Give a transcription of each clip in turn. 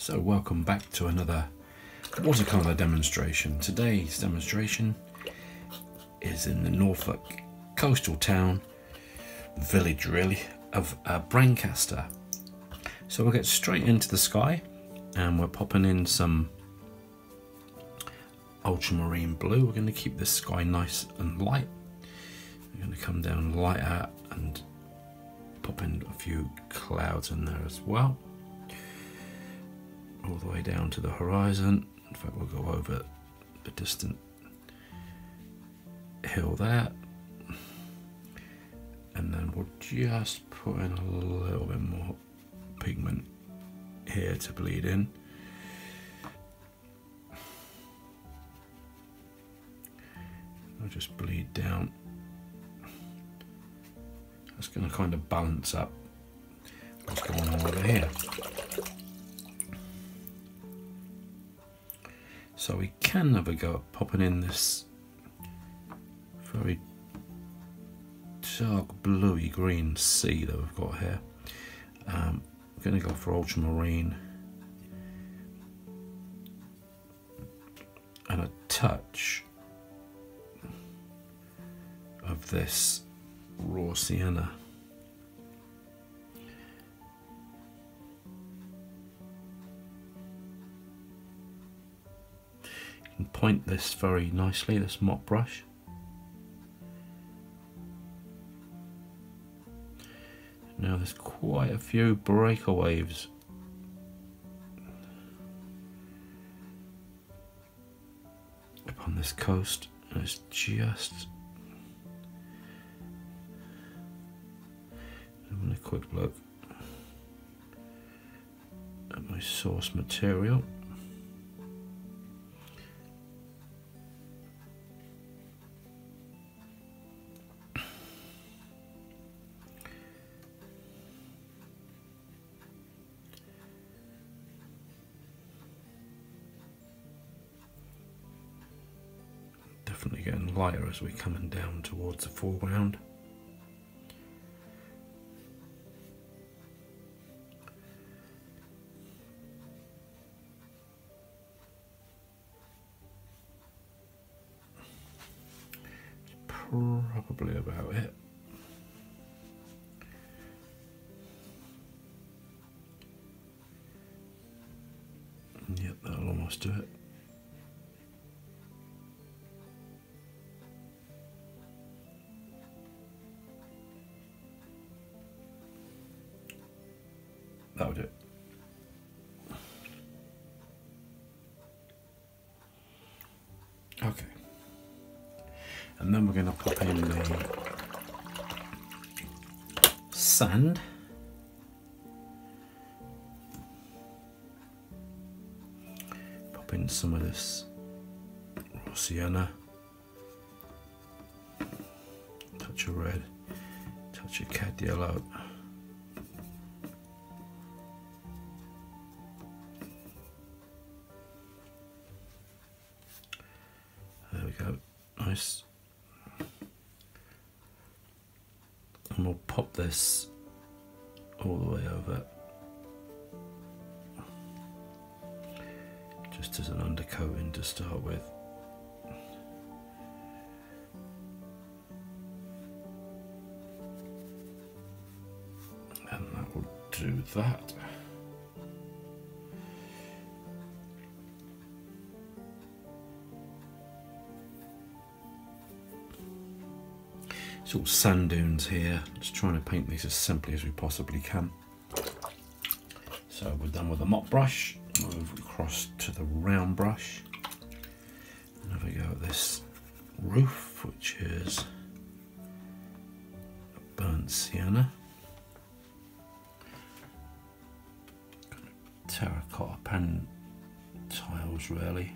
So welcome back to another watercolor demonstration. Today's demonstration is in the Norfolk coastal town, village really, of Brancaster. So we'll get straight into the sky and we're popping in some ultramarine blue. We're going to keep this sky nice and light. We're going to come down lighter and pop in a few clouds in there as well. All the way down to the horizon. In fact, we'll go over the distant hill there, and then we'll just put in a little bit more pigment here to bleed in. I'll just bleed down. That's going to kind of balance up what's going on over here. So we can have a go at popping in this very dark bluey green sea that we've got here. I'm going to go for ultramarine and a touch of this raw sienna. And point this very nicely, this mop brush. Now there's quite a few breaker waves up on this coast, and it's just having a quick look at my source material. Definitely getting lighter as we're coming down towards the foreground. Probably about it. Yep, that'll almost do it. That'll do it. Okay. And then we're going to pop in the sand. Pop in some of this raw sienna. Touch of red, touch of cad yellow. There we go, nice. And we'll pop this all the way over, just as an undercoating to start with. And that will do that. It's all sand dunes here. Just trying to paint these as simply as we possibly can. So we're done with the mop brush. Move across to the round brush. And have a go at this roof, which is a burnt sienna. Terracotta pan tiles, really.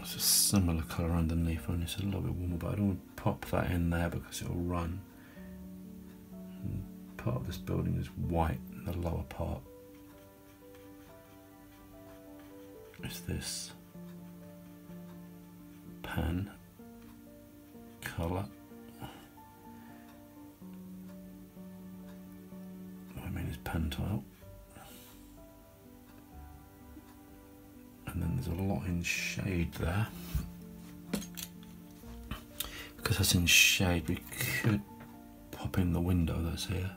It's a similar colour underneath, only it's a little bit warmer, but I don't want to pop that in there because it'll run. And part of this building is white in the lower part. is this pan colour. I mean, it's pan tile. And then there's a lot in shade there. Because that's in shade, we could pop in the window that's here.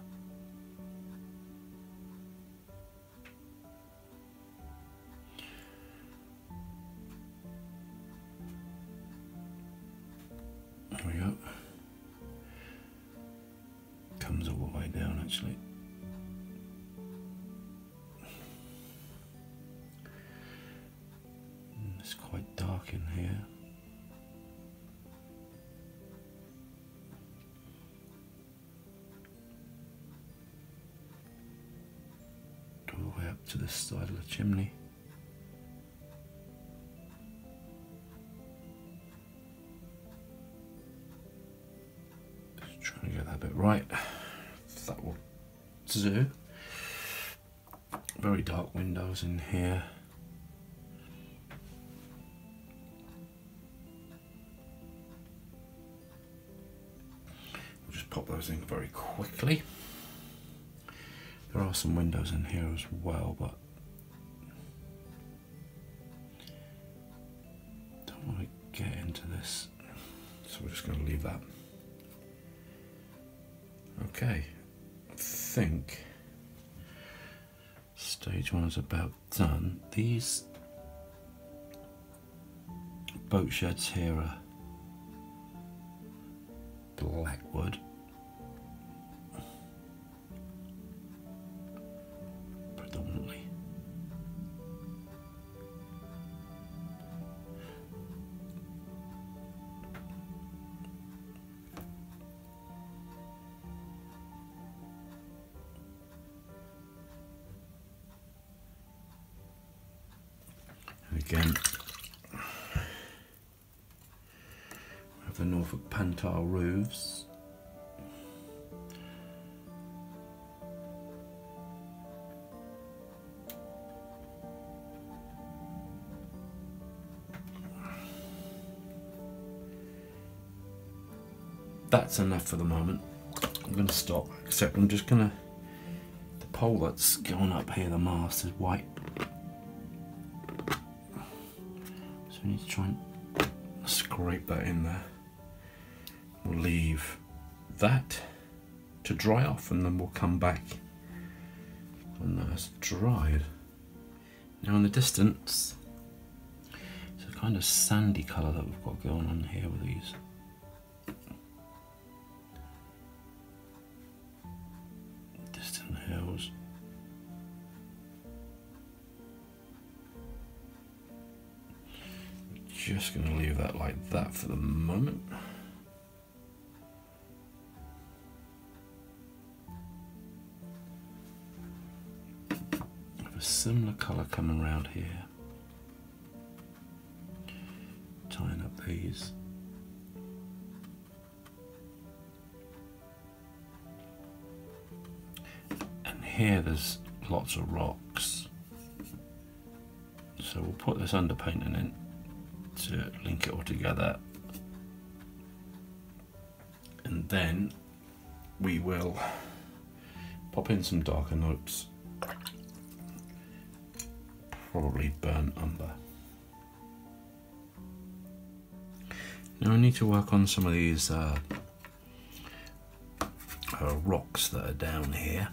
There we go. Comes all the way down actually. It's quite dark in here. All the way up to this side of the chimney. Just trying to get that bit right. That will do. Very dark windows in here. We'll just pop those in very quickly. There are some windows in here as well, but don't want to get into this, so we're just going to leave that. Okay, I think stage one is about done. These boat sheds here are black wood. Predominantly. Again, we have the Norfolk pan tile roofs. That's enough for the moment. I'm going to stop, except I'm just going to, the pole that's going up here, the mast is white. We need to try and scrape that in there. We'll leave that to dry off and then we'll come back when that's dried. Now in the distance, it's a kind of sandy colour that we've got going on here with these. Distant hills. Just going to leave that like that for the moment. I have a similar colour coming around here. Tying up these. And here there's lots of rocks. So we'll put this underpainting in to link it all together, and then we will pop in some darker notes, probably burnt umber. Now I need to work on some of these rocks that are down here,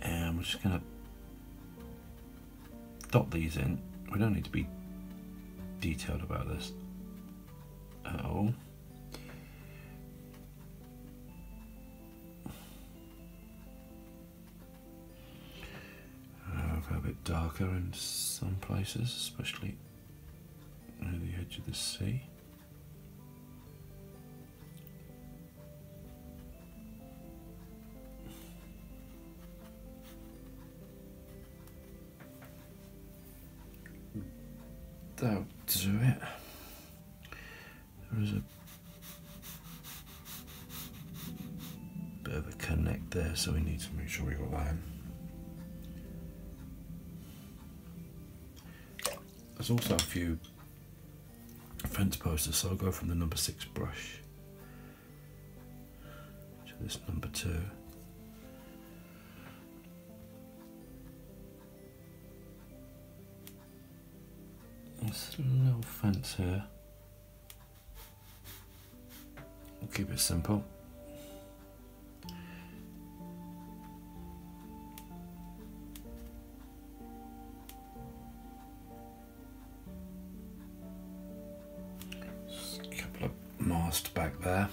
and we're just going to dot these in. We don't need to be detailed about this at all. Go a bit darker in some places, especially near the edge of the sea. That'll do it. There is a bit of a connect there, so we need to make sure we got that in. There's also a few fence posters, so I'll go from the number 6 brush to this number 2. There's a little fence here. We'll keep it simple. Just a couple of masts back there.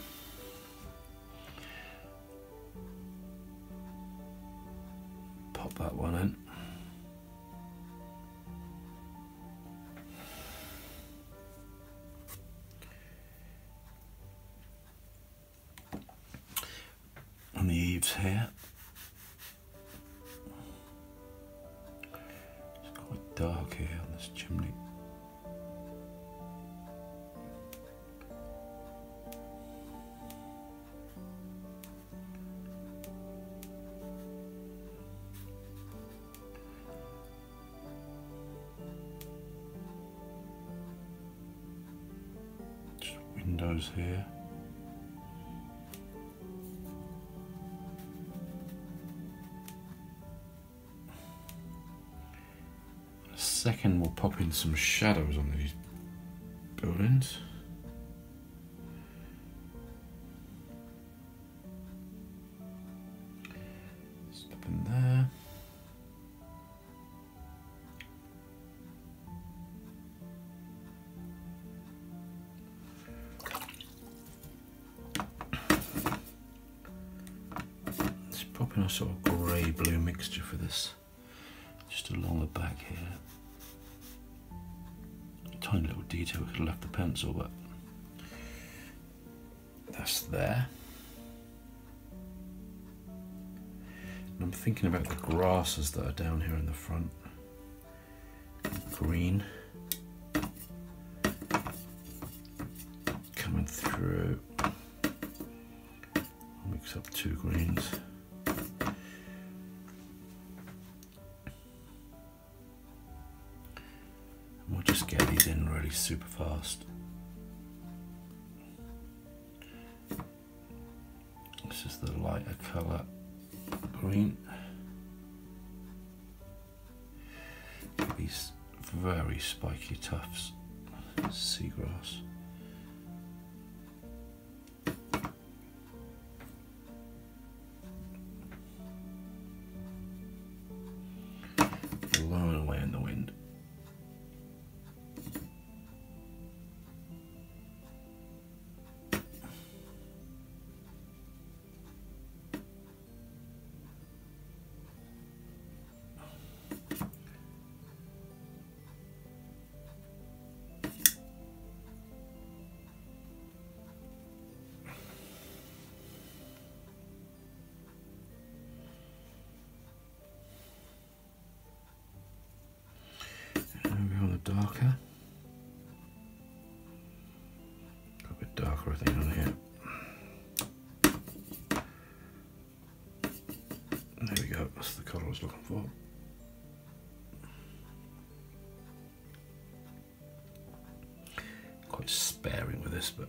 Pop that one in. On the eaves here, it's quite dark here on this chimney. Just windows here. Second, we'll pop in some shadows on these buildings. Step in there. Let's pop in a sort of grey-blue mixture for this, just along the back here. Tiny little detail, we could have left the pencil, but that's there. And I'm thinking about the grasses that are down here in the front. Green. Coming through. I'll mix up 2 greens. We'll just get these in really super fast. This is the lighter colour green. These very spiky tufts, seagrass. Blowing away in the wind. Darker, a bit darker I think on here. There we go, that's the colour I was looking for. Quite sparing with this, but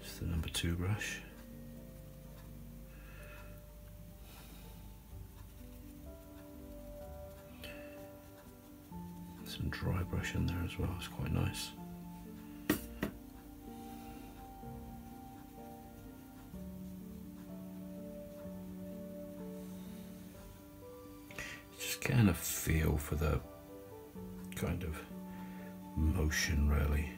it's the number 2 brush. Some dry brush in there as well, it's quite nice. Just getting a feel for the kind of motion really.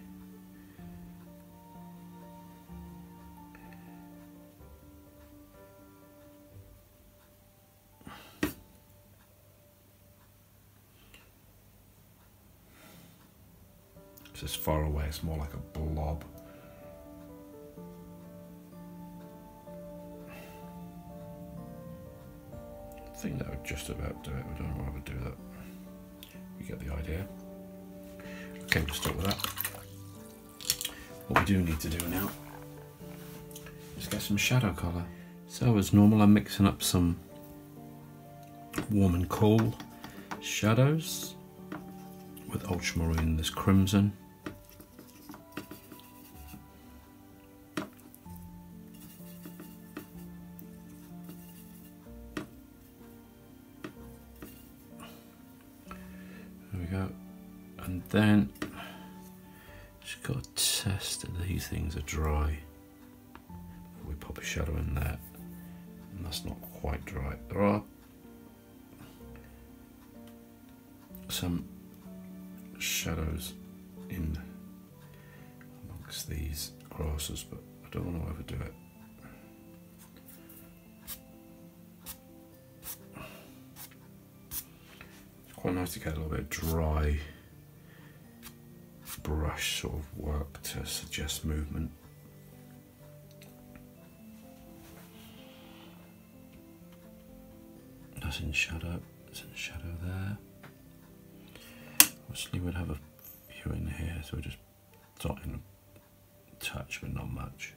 It's far away, it's more like a blob. I think that would just about do it. We don't rather do that. You get the idea. Okay, we'll start with that. What we do need to do now is get some shadow colour. So as normal, I'm mixing up some warm and cool shadows with ultramarine, this crimson. There we go. And then just got to test that these things are dry before we pop a shadow in there. And that's not quite dry. There are some shadows in amongst these grasses, but I don't want to overdo it. It's quite nice to get a little bit of dry brush sort of work to suggest movement. That's in shadow, it's in shadow there. Obviously we'll have a few in here, so we're just dotting a touch, but not much.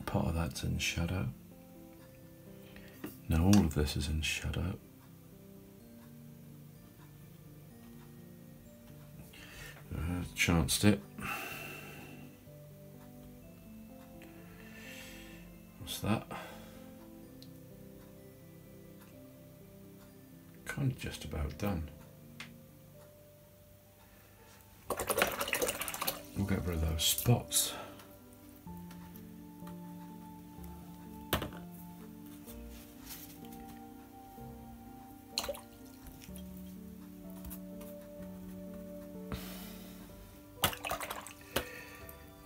Part of that's in shadow. Now all of this is in shadow. Chanced it. What's that? Kind of just about done. We'll get rid of those spots.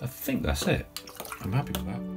I think that's it. I'm happy with that.